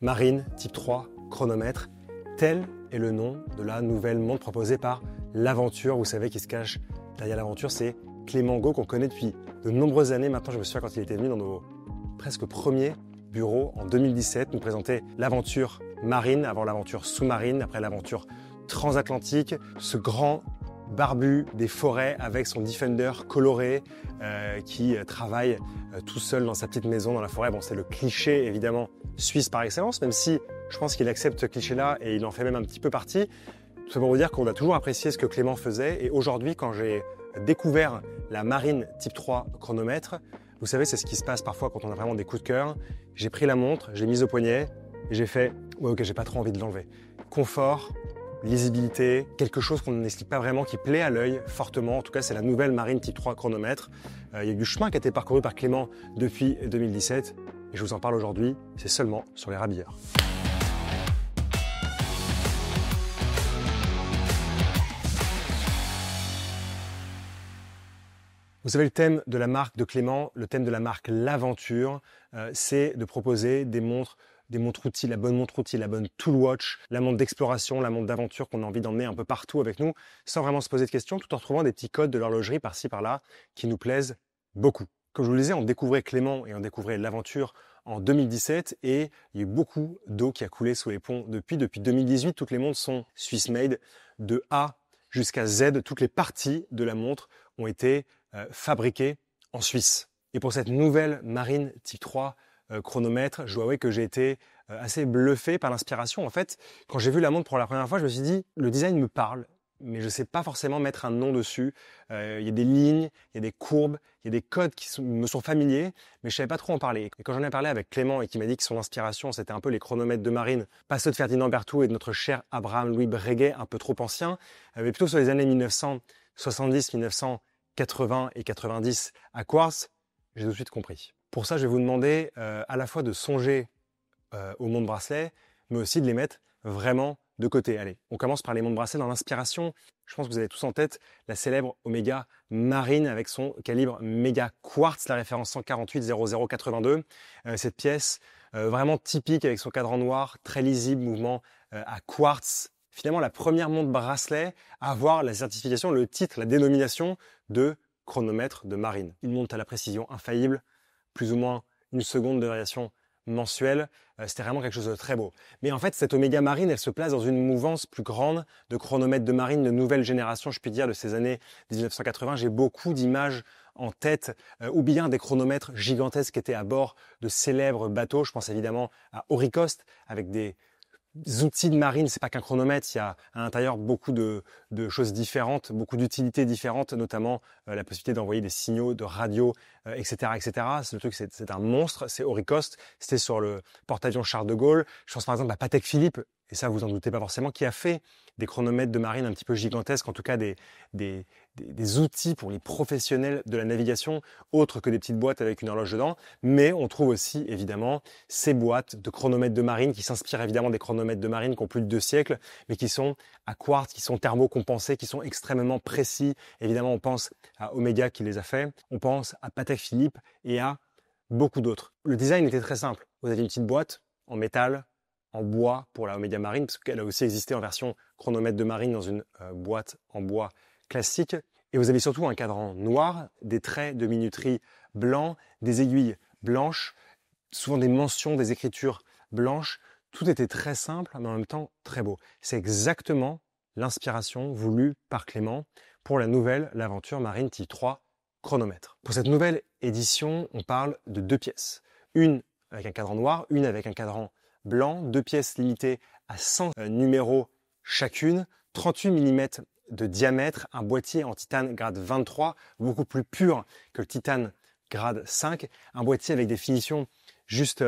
Marine Type 3 chronomètre, tel est le nom de la nouvelle montre proposée par l'Aventure. Vous savez qui se cache derrière l'Aventure, c'est Clément Gault qu'on connaît depuis de nombreuses années maintenant. Je me souviens quand il était venu dans nos presque premiers bureaux en 2017, nous présenter l'aventure marine, avant l'aventure sous-marine, après l'aventure transatlantique, ce grand barbu des forêts avec son Defender coloré qui travaille tout seul dans sa petite maison dans la forêt. Bon, c'est le cliché évidemment suisse par excellence, même si je pense qu'il accepte ce cliché-là et il en fait même un petit peu partie. Tout ça pour vous dire qu'on a toujours apprécié ce que Clément faisait et aujourd'hui, quand j'ai découvert la Marine Type 3 chronomètre, vous savez, c'est ce qui se passe parfois quand on a vraiment des coups de cœur. J'ai pris la montre, j'ai mise au poignet et j'ai fait « ouais, ok, j'ai pas trop envie de l'enlever ». Confort, lisibilité, quelque chose qu'on n'explique pas vraiment, qui plaît à l'œil fortement. En tout cas, c'est la nouvelle Marine Type 3 chronomètre. Il y a eu du chemin qui a été parcouru par Clément depuis 2017 et je vous en parle aujourd'hui, c'est seulement sur les Rabilleurs. Vous savez, le thème de la marque de Clément, le thème de la marque L'Aventure, c'est de proposer des montres outils, la bonne montre outil, la bonne tool watch, la montre d'exploration, la montre d'aventure qu'on a envie d'emmener un peu partout avec nous, sans vraiment se poser de questions, tout en retrouvant des petits codes de l'horlogerie par-ci par-là qui nous plaisent beaucoup. Comme je vous le disais, on découvrait Clément et on découvrait l'Aventure en 2017 et il y a eu beaucoup d'eau qui a coulé sous les ponts depuis. Depuis 2018, toutes les montres sont Swiss made, de A jusqu'à Z. Toutes les parties de la montre ont été fabriquées en Suisse. Et pour cette nouvelle Marine Type 3 chronomètre, je dois avouer que j'ai été assez bluffé par l'inspiration. En fait, quand j'ai vu la montre pour la première fois, je me suis dit, le design me parle, mais je ne sais pas forcément mettre un nom dessus. Il y a des lignes, il y a des courbes, il y a des codes qui me sont familiers, mais je ne savais pas trop en parler. Et quand j'en ai parlé avec Clément et qui m'a dit que son inspiration, c'était un peu les chronomètres de marine, pas ceux de Ferdinand Berthoud et de notre cher Abraham Louis Breguet, un peu trop ancien, mais plutôt sur les années 1970, 1980 et 90 à Quartz, j'ai tout de suite compris. Pour ça, je vais vous demander à la fois de songer aux montres bracelets, mais aussi de les mettre vraiment de côté. Allez, on commence par les montres bracelets dans l'inspiration. Je pense que vous avez tous en tête la célèbre Omega Marine avec son calibre Méga Quartz, la référence 148-0082. Cette pièce vraiment typique avec son cadran noir, très lisible, mouvement à quartz. Finalement, la première montre bracelet à avoir la certification, le titre, la dénomination de chronomètre de marine. Une montre à la précision infaillible, plus ou moins une seconde de variation mensuelle. C'était vraiment quelque chose de très beau. Mais en fait, cette Omega Marine, elle se place dans une mouvance plus grande de chronomètres de marine de nouvelle génération, je puis dire, de ces années 1980. J'ai beaucoup d'images en tête, ou bien des chronomètres gigantesques qui étaient à bord de célèbres bateaux. Je pense évidemment à Auricost, avec des outils de marine. C'est pas qu'un chronomètre, il y a à l'intérieur beaucoup de choses différentes, beaucoup d'utilités différentes, notamment la possibilité d'envoyer des signaux de radio, etc., etc. C'est le truc, c'est un monstre, c'est Auricost. C'était sur le porte-avions Charles de Gaulle. Je pense par exemple à Patek Philippe, et ça vous en doutez pas forcément, qui a fait des chronomètres de marine un petit peu gigantesques, en tout cas des outils pour les professionnels de la navigation, autres que des petites boîtes avec une horloge dedans. Mais on trouve aussi évidemment ces boîtes de chronomètres de marine qui s'inspirent évidemment des chronomètres de marine qui ont plus de 2 siècles, mais qui sont à quartz, qui sont thermocompensés, qui sont extrêmement précis. Évidemment, on pense à Omega qui les a fait, on pense à Patek Philippe et à beaucoup d'autres. Le design était très simple. Vous avez une petite boîte en métal, en bois pour la Omega Marine, parce qu'elle a aussi existé en version chronomètre de marine dans une boîte en bois classique. Et vous avez surtout un cadran noir, des traits de minuterie blancs, des aiguilles blanches, souvent des mentions, des écritures blanches. Tout était très simple, mais en même temps très beau. C'est exactement l'inspiration voulue par Clément pour la nouvelle L'Aventure Marine Type 3 chronomètre. Pour cette nouvelle édition, on parle de 2 pièces. Une avec un cadran noir, une avec un cadran blanc, 2 pièces limitées à 100 numéros chacune, 38 mm de diamètre, un boîtier en titane grade 23, beaucoup plus pur que le titane grade 5, un boîtier avec des finitions juste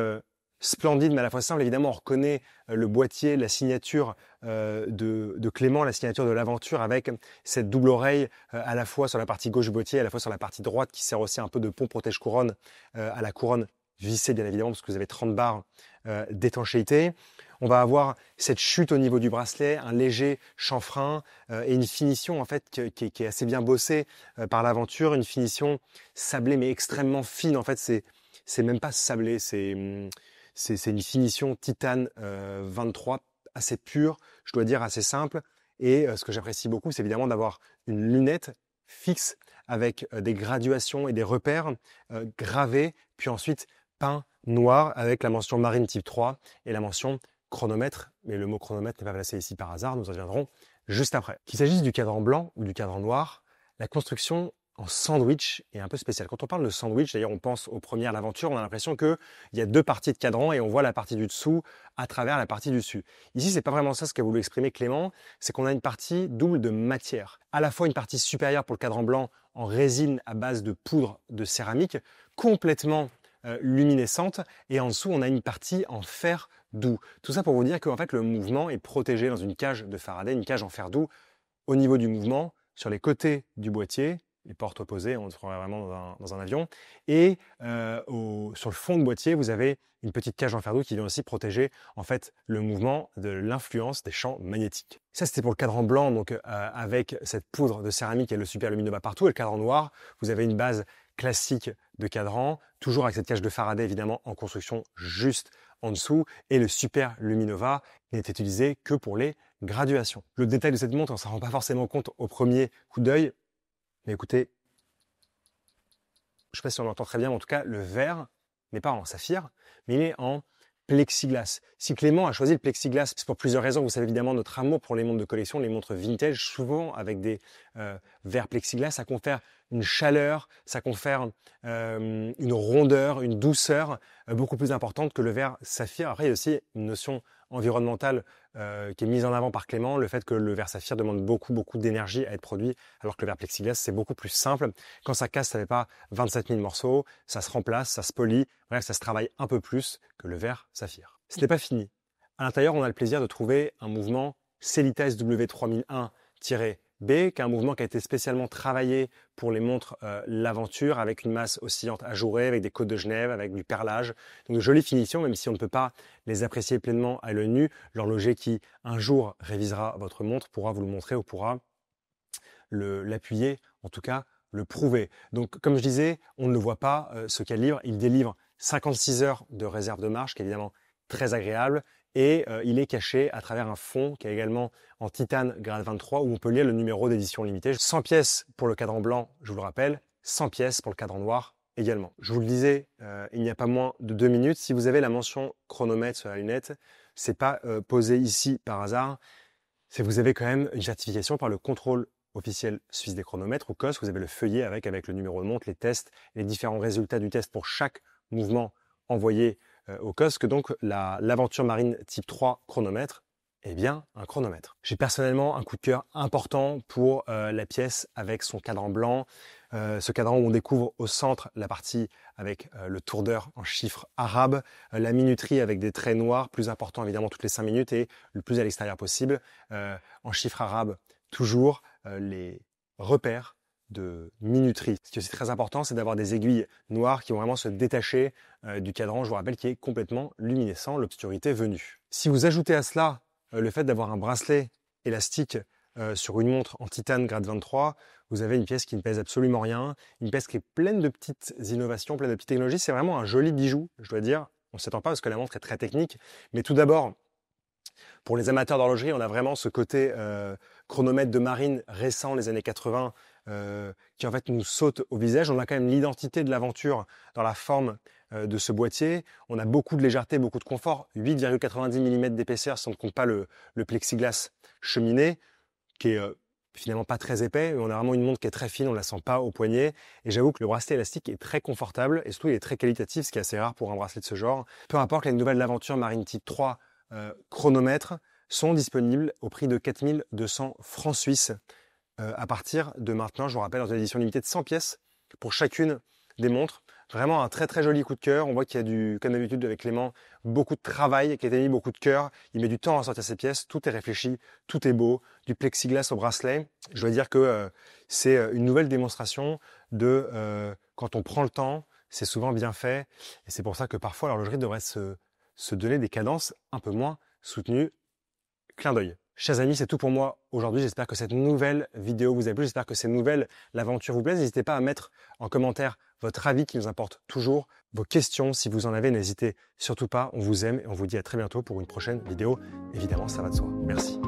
splendides mais à la fois simples. Évidemment, on reconnaît le boîtier, la signature de Clément, la signature de l'Aventure avec cette double oreille à la fois sur la partie gauche du boîtier, à la fois sur la partie droite qui sert aussi un peu de pont protège-couronne à la couronne vissée bien évidemment parce que vous avez 30 barres d'étanchéité. On va avoir cette chute au niveau du bracelet, un léger chanfrein et une finition en fait qui est assez bien bossée par l'Aventure, une finition sablée mais extrêmement fine. En fait, c'est même pas sablé, c'est c'est une finition titane 23 assez pure, je dois dire assez simple. Et ce que j'apprécie beaucoup, c'est évidemment d'avoir une lunette fixe avec des graduations et des repères gravés, puis ensuite peint noir avec la mention marine type 3 et la mention chronomètre. Mais le mot chronomètre n'est pas placé ici par hasard, nous en reviendrons juste après. Qu'il s'agisse du cadran blanc ou du cadran noir, la construction en sandwich est un peu spéciale. Quand on parle de sandwich, d'ailleurs on pense aux premières l'Aventure, on a l'impression qu'il y a deux parties de cadran et on voit la partie du dessous à travers la partie du dessus. Ici, c'est pas vraiment ça ce qu'a voulu exprimer Clément, c'est qu'on a une partie double de matière. À la fois une partie supérieure pour le cadran blanc en résine à base de poudre de céramique, complètement luminescente, et en dessous on a une partie en fer doux. Tout ça pour vous dire qu'en fait le mouvement est protégé dans une cage de Faraday, une cage en fer doux au niveau du mouvement, sur les côtés du boîtier, les portes opposées, on se croirait vraiment dans un avion. Et sur le fond de boîtier, vous avez une petite cage en fer doux qui vient aussi protéger en fait le mouvement de l'influence des champs magnétiques. Ça, c'était pour le cadran blanc, donc avec cette poudre de céramique et le super luminova partout. Et le cadran noir, vous avez une base classique de cadran, toujours avec cette cage de Faraday évidemment en construction juste en dessous, et le super luminova n'est utilisé que pour les graduations. Le détail de cette montre, on ne s'en rend pas forcément compte au premier coup d'œil, mais écoutez, je ne sais pas si on l'entend très bien, mais en tout cas, le verre n'est pas en saphir, mais il est en plexiglas. Si Clément a choisi le plexiglas, c'est pour plusieurs raisons. Vous savez évidemment notre amour pour les montres de collection, les montres vintage, souvent avec des verres plexiglas, ça confère une chaleur, ça confère une rondeur, une douceur beaucoup plus importante que le verre saphir. Après, il y a aussi une notion environnementale qui est mise en avant par Clément, le fait que le verre saphir demande beaucoup d'énergie à être produit, alors que le verre plexiglas, c'est beaucoup plus simple. Quand ça casse, ça ne fait pas 27 000 morceaux, ça se remplace, ça se polit, bref, ça se travaille un peu plus que le verre saphir. Ce n'est pas fini. À l'intérieur, on a le plaisir de trouver un mouvement Sellita SW3001-B, qui est un mouvement qui a été spécialement travaillé pour les montres l'Aventure, avec une masse oscillante ajourée, avec des côtes de Genève, avec du perlage. Donc de jolies finitions, même si on ne peut pas les apprécier pleinement à l'œil nu. L'horloger qui, un jour, révisera votre montre pourra vous le montrer ou pourra l'appuyer, en tout cas le prouver. Donc comme je disais, on ne le voit pas, ce calibre. Il délivre 56 heures de réserve de marche, qui est évidemment très agréable. Et il est caché à travers un fond qui est également en titane grade 23 où on peut lire le numéro d'édition limitée. 100 pièces pour le cadran blanc, je vous le rappelle, 100 pièces pour le cadran noir également. Je vous le disais, il n'y a pas moins de 2 minutes. Si vous avez la mention chronomètre sur la lunette, c'est pas posé ici par hasard. C'est vous avez quand même une certification par le contrôle officiel suisse des chronomètres ou COS. Vous avez le feuillet avec le numéro de montre, les tests, les différents résultats du test pour chaque mouvement envoyé au COS, que donc l'Aventure Marine Type 3 chronomètre est bien un chronomètre. J'ai personnellement un coup de cœur important pour la pièce avec son cadran blanc, ce cadran où on découvre au centre la partie avec le tour d'heure en chiffres arabes, la minuterie avec des traits noirs, plus important évidemment toutes les 5 minutes et le plus à l'extérieur possible, en chiffres arabes toujours, les repères de minuterie. Ce qui est aussi très important, c'est d'avoir des aiguilles noires qui vont vraiment se détacher du cadran, je vous rappelle, qui est complètement luminescent, l'obscurité venue. Si vous ajoutez à cela le fait d'avoir un bracelet élastique sur une montre en titane grade 23, vous avez une pièce qui ne pèse absolument rien, une pièce qui est pleine de petites innovations, pleine de petites technologies. C'est vraiment un joli bijou, je dois dire. On ne s'attend pas parce que la montre est très technique, mais tout d'abord, pour les amateurs d'horlogerie, on a vraiment ce côté chronomètre de marine récent, les années 80, qui en fait nous saute au visage. On a quand même l'identité de l'Aventure dans la forme de ce boîtier. On a beaucoup de légèreté, beaucoup de confort, 8,90 mm d'épaisseur si on ne compte pas le plexiglas cheminé, qui est finalement pas très épais. On a vraiment une montre qui est très fine, on ne la sent pas au poignet. Et j'avoue que le bracelet élastique est très confortable et surtout il est très qualitatif, ce qui est assez rare pour un bracelet de ce genre. Peu importe, les nouvelles l'Aventure Marine Type 3 chronomètres sont disponibles au prix de 4 200 francs suisses à partir de maintenant. Je vous rappelle, dans une édition limitée de 100 pièces pour chacune des montres. Vraiment un très très joli coup de cœur. On voit qu'il y a du, comme d'habitude avec Clément, beaucoup de travail qui a été mis, beaucoup de cœur. Il met du temps à sortir ses pièces. Tout est réfléchi, tout est beau. Du plexiglas au bracelet. Je dois dire que c'est une nouvelle démonstration de quand on prend le temps, c'est souvent bien fait. Et c'est pour ça que parfois l'horlogerie devrait se donner des cadences un peu moins soutenues. Clin d'œil. Chers amis, c'est tout pour moi aujourd'hui. J'espère que cette nouvelle vidéo vous a plu. J'espère que cette nouvelle aventure vous plaise. N'hésitez pas à mettre en commentaire votre avis qui nous importe toujours. Vos questions, si vous en avez, n'hésitez surtout pas. On vous aime et on vous dit à très bientôt pour une prochaine vidéo. Évidemment, ça va de soi. Merci.